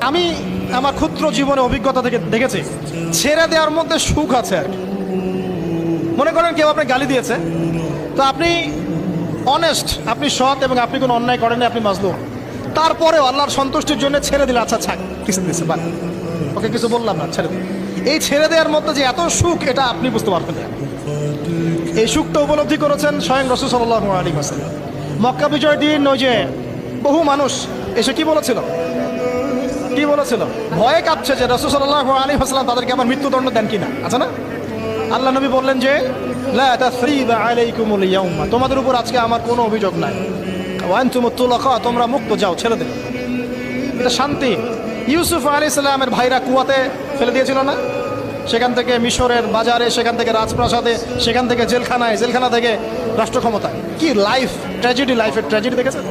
আমি আমার ক্ষুদ্র জীবনে অভিজ্ঞতা থেকে দেখেছি ছেড়ে দেওয়ার মধ্যে সুখ আছে আর কি। মনে করেন কেউ আপনি গালি দিয়েছে, তো আপনি অনেস্ট, আপনি সৎ এবং আপনি কোনো অন্যায় করেননি, আপনি মাজলুম, তারপরেও আল্লাহর সন্তুষ্টির জন্য ছেড়ে দিলে, আচ্ছা ছাড়, কিছু দিচ্ছে বাদ, ওকে কিছু বললাম না, ছেড়ে দিন। এই ছেড়ে দেওয়ার মধ্যে যে এত সুখ, এটা আপনি বুঝতে পারবেন না। এই সুখটা উপলব্ধি করেছেন স্বয়ং রাসূল সাল্লাল্লাহু আলাইহি ওয়াসাল্লাম। মক্কা বিজয় দিন ওই যে বহু মানুষ এসে কি বলেছিল, ভয়ে কাঁপছে যে রাসূল সাল্লাল্লাহু আলাইহি ওয়াসাল্লাম তাদেরকে আবার মৃত্যুদণ্ড দেন কিনা, আছে না? আল্লাহ নবী বললেন যে লা তাসরিবা আলাইকুমুল ইয়াউমা, তোমাদের উপর আজকে আমার কোনো অভিযোগ নাই, ওয়া আনতুমুত তুলাকা, তোমরা মুক্ত, যাও, ছেড়ে দিন। এটা শান্তি। ইউসুফ আলাইহিস সালামের ভাইরা কুয়াতে ফেলে দিয়েছিল না, সেখান থেকে মিশরের বাজারে, সেখান থেকে রাজপ্রাসাদে, সেখান থেকে জেলখানায়, জেলখানা থেকে রাষ্ট্র ক্ষমতায়। কি লাইফ, ট্র্যাজেডি, লাইফের ট্র্যাজেডি দেখেছেন?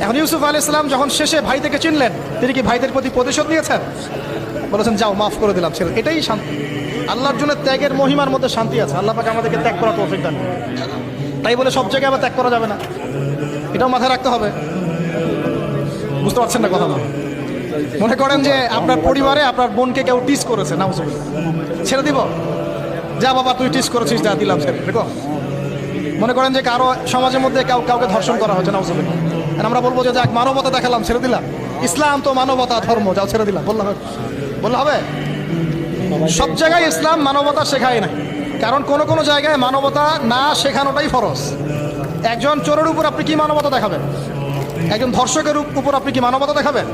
এখন ইউসুফ আলাইহিস সালাম যখন শেষে ভাই থেকে চিনলেন, তিনি কি ভাইদের প্রতি প্রতিশোধ নিয়েছেন? বলেছেন যাও, মাফ করে দিলাম, ছেড়ে। এটাই শান্তি। আল্লাহর জন্য ত্যাগের মহিমার মধ্যে শান্তি আছে। আল্লাহ পাক আমাদেরকে ত্যাগ করার তৌফিক দান। তাই বলে সব জায়গায় আবার ত্যাগ করা যাবে না, এটাও মাথায় রাখতে হবে। বুঝতে পারছেন না কথা? মনে করেন যে আপনার পরিবারে আপনার বোনকে কেউ টিস করেছে, নাউজুবিল্লাহ, ছেড়ে দিব? যা বাবা, তুই টিস করেছিস, যা, দিলাম, ছেড়ে দেখো। মনে করেন যে কারো সমাজের মধ্যে কাউকে ধর্ষণ করা হয়েছে, নাউজুবিল্লাহ, আমরা বলবো যে যাক, মানবতা দেখালাম, ছেড়ে দিলাম, ইসলাম তো মানবতা ধর্ম, যাও, ছেড়ে দিলাম, বললে হবে? সব জায়গায় ইসলাম মানবতা শেখায় না, কারণ কোনো জায়গায় মানবতা না শেখানোটাই ফরজ। একজন চোরের উপর আপনি কি মানবতা দেখাবেন? একজন ধর্ষকের উপর আপনি কি মানবতা দেখাবেন?